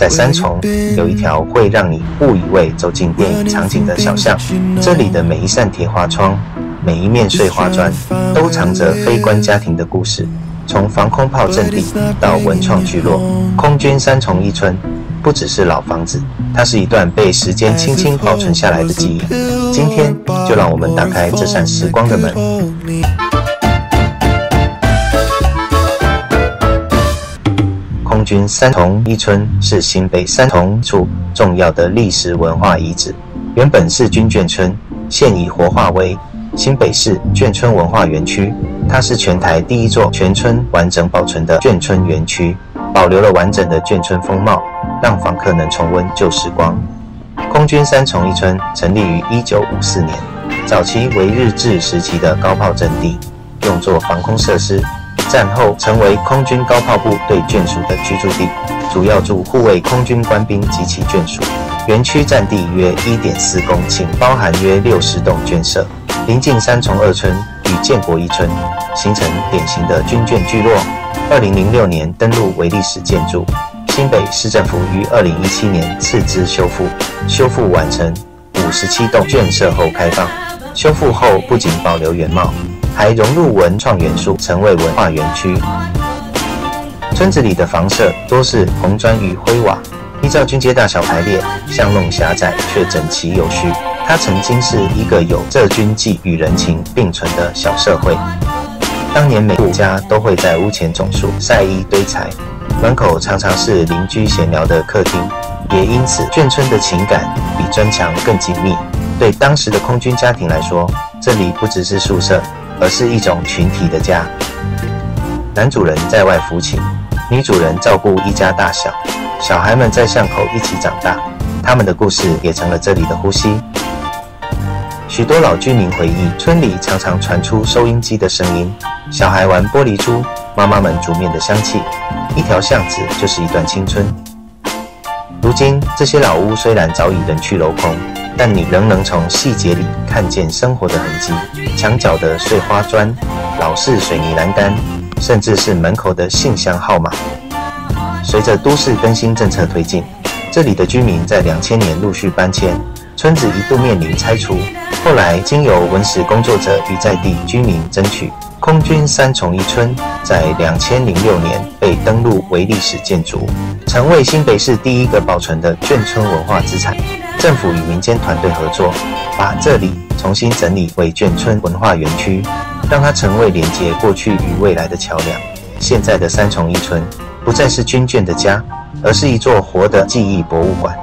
在三重有一條會讓你誤以為走進電影場景的小巷，這裡的每一扇鐵花窗，每一面碎花磚，都藏着非官家庭的故事。從防空炮陣地到文創聚落，空軍三重一村不只是老房子，它是一段被時間輕輕保存下來的記憶。今天就讓我們打開這扇時光的門。空軍三重一村是新北三重處重要的歷史文化遺址，原本是軍眷村，現已活化為新北市眷村文化園區。它是全台第一座全村完整保存的眷村園區，保留了完整的眷村風貌，讓訪客能重溫舊時光。空軍三重一村成立於1954年，早期為日治時期的高炮陣地，用作防空設施。戰後成為空軍高炮部隊眷屬的居住地，主要駐護衛空軍官兵及其眷屬。園區佔地約 1.4 公頃，包含約60棟眷舍，臨近三重二村與建國一村，形成典型的軍眷聚落。2006年登錄為歷史建築，新北市政府於2017年斥資修復完成57棟眷舍後開放。修復後不僅保留原貌，還融入文創元素，成為文化園區。村子裡的房舍多是紅磚與灰瓦，依照軍階大小排列，巷弄狹窄卻整齊有序。它曾經是一個有着軍紀與人情並存的小社會。當年每戶家都會在屋前種樹、曬衣堆柴，門口常常是鄰居閒聊的客廳，也因此眷村的情感比磚牆更緊密。對當時的空軍家庭來說，這裡不只是宿舍，而是一種群體的家。男主人在外撫琴，女主人照顧一家大小，小孩們在巷口一起長大，他們的故事也成了這裡的呼吸。許多老居民回憶，村裡常常傳出收音機的聲音，小孩玩玻璃珠，媽媽們煮麵的香氣，一條巷子就是一段青春。如今這些老屋雖然早已人去樓空，但你仍能從細節裡看見生活的痕跡，牆角的碎花磚、老式水泥欄杆，甚至是門口的信箱號碼。隨着都市更新政策推進，這裡的居民在2000年陸續搬遷，村子一度面臨拆除。後來經由文史工作者與在地居民爭取，空軍三重一村在2006年被登錄為歷史建築，成為新北市第一個保存的眷村文化資產。政府與民間團隊合作，把這裡重新整理為眷村文化園區，讓它成為連接過去與未來的橋梁。現在的三重一村不再是軍眷的家，而是一座活的記憶博物館。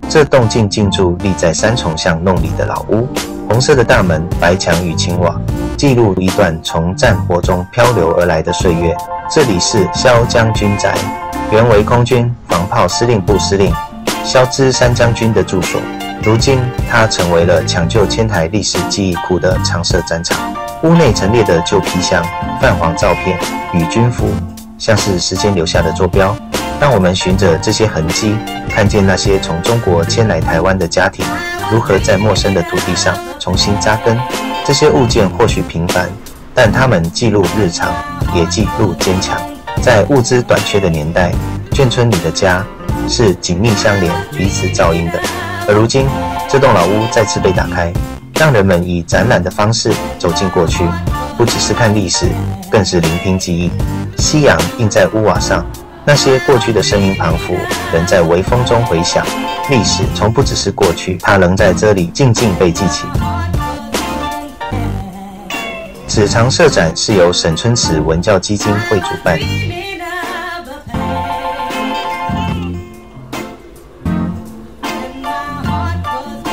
這棟進駐立在三重巷弄裡的老屋，紅色的大門、白牆與青瓦，記錄一段從戰火中漂流而來的歲月。這裡是蕭將軍宅，原為空軍防炮司令部司令蕭之山將軍的住所，如今它成為了搶救千台歷史記憶庫的常設展場。屋內陳列的舊皮箱、泛黃照片與軍服，像是時間留下的坐標，讓我們循着這些痕跡，看見那些從中國遷來台灣的家庭如何在陌生的土地上重新扎根。這些物件或許平凡，但它們記錄日常，也記錄堅強。在物資短缺的年代，眷村裡的家是緊密相連、彼此照應的。而如今，這棟老屋再次被打開，讓人們以展覽的方式走進過去，不只是看歷史，更是聆聽記憶。夕陽映在屋瓦上，那些過去的聲音彷彿仍在微風中回響。歷史從不只是過去，它仍在這裡靜靜被記起。此場設展是由沈春池文教基金會主辦。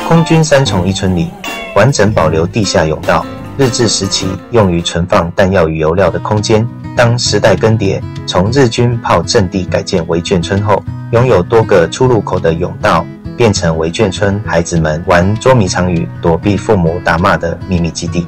空軍三重一村裡完整保留地下甬道，日治時期用於存放彈藥與油料的空間。當時代更迭，從日軍炮陣地改建為眷村後，擁有多個出入口的甬道變成為眷村孩子們玩捉迷藏與躲避父母打罵的秘密基地。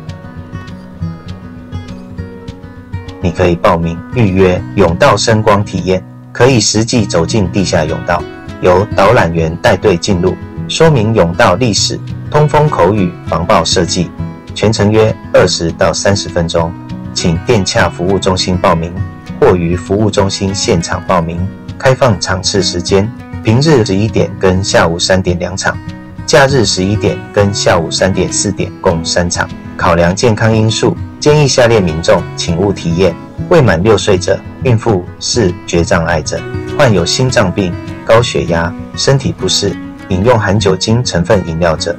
你可以報名預約甬道聲光體驗，可以實際走進地下甬道，由導覽員帶隊進入，說明甬道歷史、通風口語、防爆設計，全程約20到30分鐘。請電洽服務中心報名。或於服務中心現場報名，開放場次時間：平日11點跟下午3點2場，假日11點跟下午3點4點共3場。考量健康因素，建議下列民眾請勿體驗：未滿6歲者、孕婦、視覺障礙者、患有心臟病、高血壓、身體不適、飲用含酒精成分飲料者。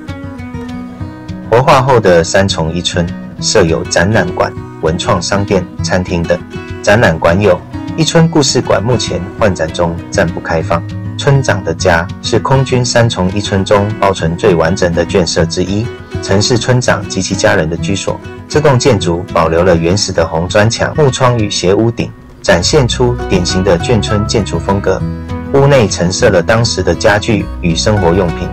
活化後的三重一村設有展覽館、文創商店、餐廳等。展覽館有一村故事館，目前換展中，暫不開放。村長的家是空軍三重一村中保存最完整的眷舍之一，曾是村長及其家人的居所。這棟建築保留了原始的紅磚牆、木窗與斜屋頂，展現出典型的眷村建築風格。屋內陳設了當時的家具與生活用品，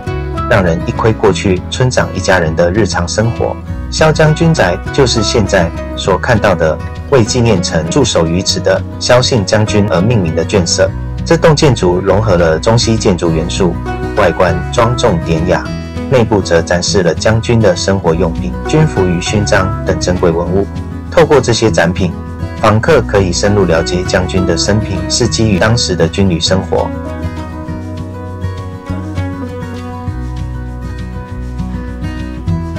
讓人一窺過去村長一家人的日常生活。蕭將軍宅就是現在所看到的為紀念曾駐守於此的蕭姓將軍而命名的眷舍。這棟建築融合了中西建築元素，外觀莊重典雅，內部則展示了將軍的生活用品、軍服與勳章等珍貴文物。透過這些展品，訪客可以深入了解將軍的生平是基於當時的軍旅生活。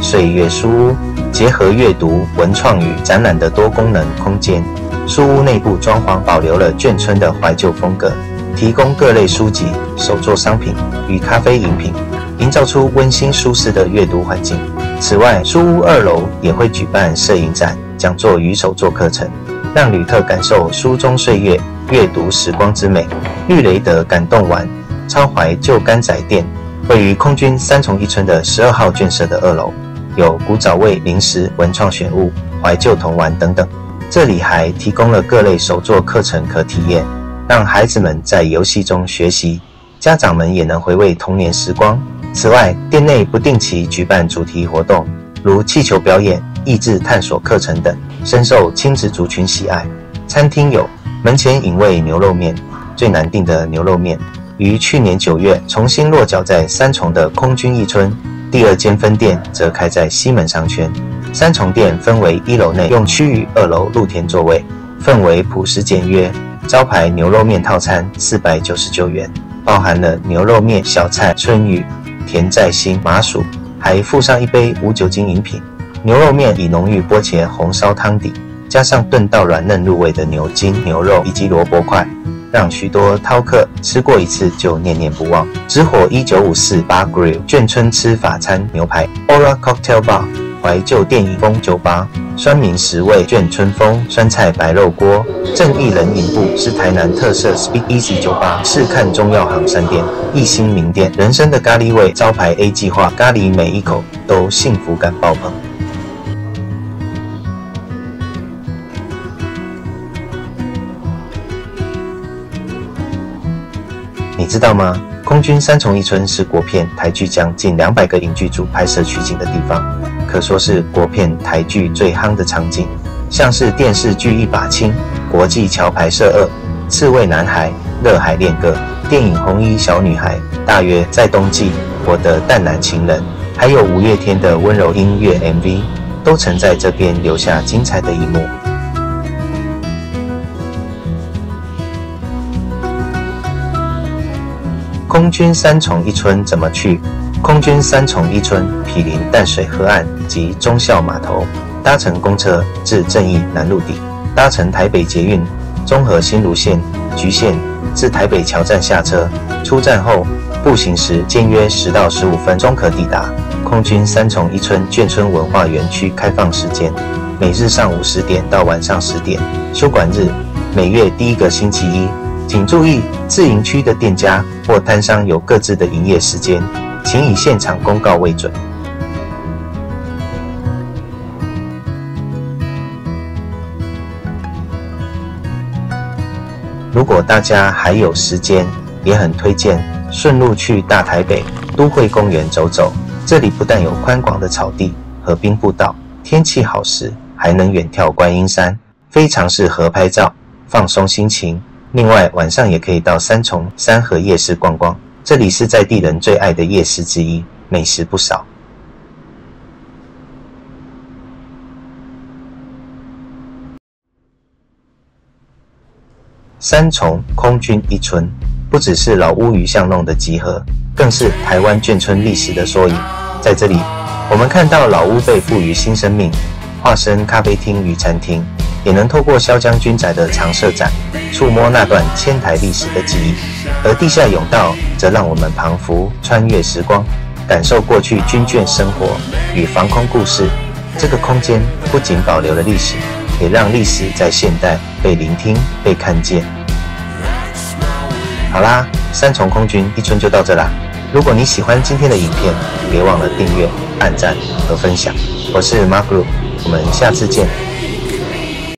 歲月書屋結合閱讀、文創與展覽的多功能空間。書屋內部裝潢保留了眷村的懷舊風格，提供各類書籍、手作商品與咖啡飲品，營造出溫馨舒適的閱讀環境。此外，書屋2樓也會舉辦攝影展、講座與手作課程，讓旅客感受書中歲月、閱讀時光之美。綠雷德感動玩超懷舊甘仔店位於空軍三重一村的12號眷舍的2樓，有古早味零食、文創選物、懷舊童玩等等。這裡還提供了各類手作課程可體驗，讓孩子們在遊戲中學習，家長們也能回味童年時光。此外，店內不定期舉辦主題活動，如氣球表演、益智探索課程等，深受親子族群喜愛。餐廳有門前隱味牛肉麵，最難訂的牛肉麵，於去年9月重新落腳在三重的空軍一村，第2間分店則開在西門商圈。三重店分為1樓內用區與2樓露天座位，氛圍樸實簡約。招牌牛肉麵套餐499元，包含了牛肉麵、小菜、春雨、甜在心、麻薯，還附上一杯無酒精飲品。牛肉麵以濃郁波茄紅燒湯底，加上燉到軟嫩入味的牛筋、牛肉以及蘿蔔塊，讓許多饕客吃過一次就念念不忘。直火1954 Bar Grill 眷村吃法餐牛排 Aura Cocktail Bar 懷舊電影風酒吧，酸民食味眷村風酸菜白肉鍋，正義人影部是台南特色 Speak Easy 酒吧，試看中藥行3店，一心名店，人生的咖喱味招牌 A 計劃，咖喱每一口都幸福感爆棚。你知道嗎？空軍三重一村是國片台劇將近200個影劇組拍攝取景的地方，可說是國片台劇最夯的場景，像是電視劇《一把青》、國際橋牌社2、刺蝟男孩、熱海戀歌、電影《紅衣小女孩》、大約在冬季、我的淡藍情人，還有五月天的溫柔音樂 MV， 都曾在這邊留下精彩的一幕。空軍三重一村怎麼去？空軍三重一村毗鄰淡水河岸及忠孝碼頭，搭乘公車至正義南路底，搭乘台北捷運中和新蘆線、橘線至台北橋站下車，出站後步行時間約10到15分鐘可抵達。空軍三重一村眷村文化園區開放時間：每日上午10點到晚上10點，休館日每月第1個星期一。請注意，自營區的店家或攤商有各自的營業時間，請以現場公告為準。如果大家還有時間，也很推薦順路去大台北都會公園走走。這裡不但有寬廣的草地和冰步道，天氣好時還能遠眺觀音山，非常適合拍照、放鬆心情。另外，晚上也可以到三重三和夜市逛逛，這裡是在地人最愛的夜市之一，美食不少。三重空軍一村不只是老屋與巷弄的集合，更是台灣眷村歷史的縮影。在這裡，我們看到老屋被賦予新生命，化身咖啡廳與餐廳，也能透過蕭將軍宅的常設展，觸摸那段千台歷史的記憶。而地下甬道則讓我們彷彿穿越時光，感受過去軍眷生活與防空故事。這個空間不僅保留了歷史，也讓歷史在現代被聆聽、被看見。好啦，三重空軍一村就到這啦。如果你喜歡今天的影片，別忘了訂閱、按讚和分享。我是 Mark Lu，我們下次見。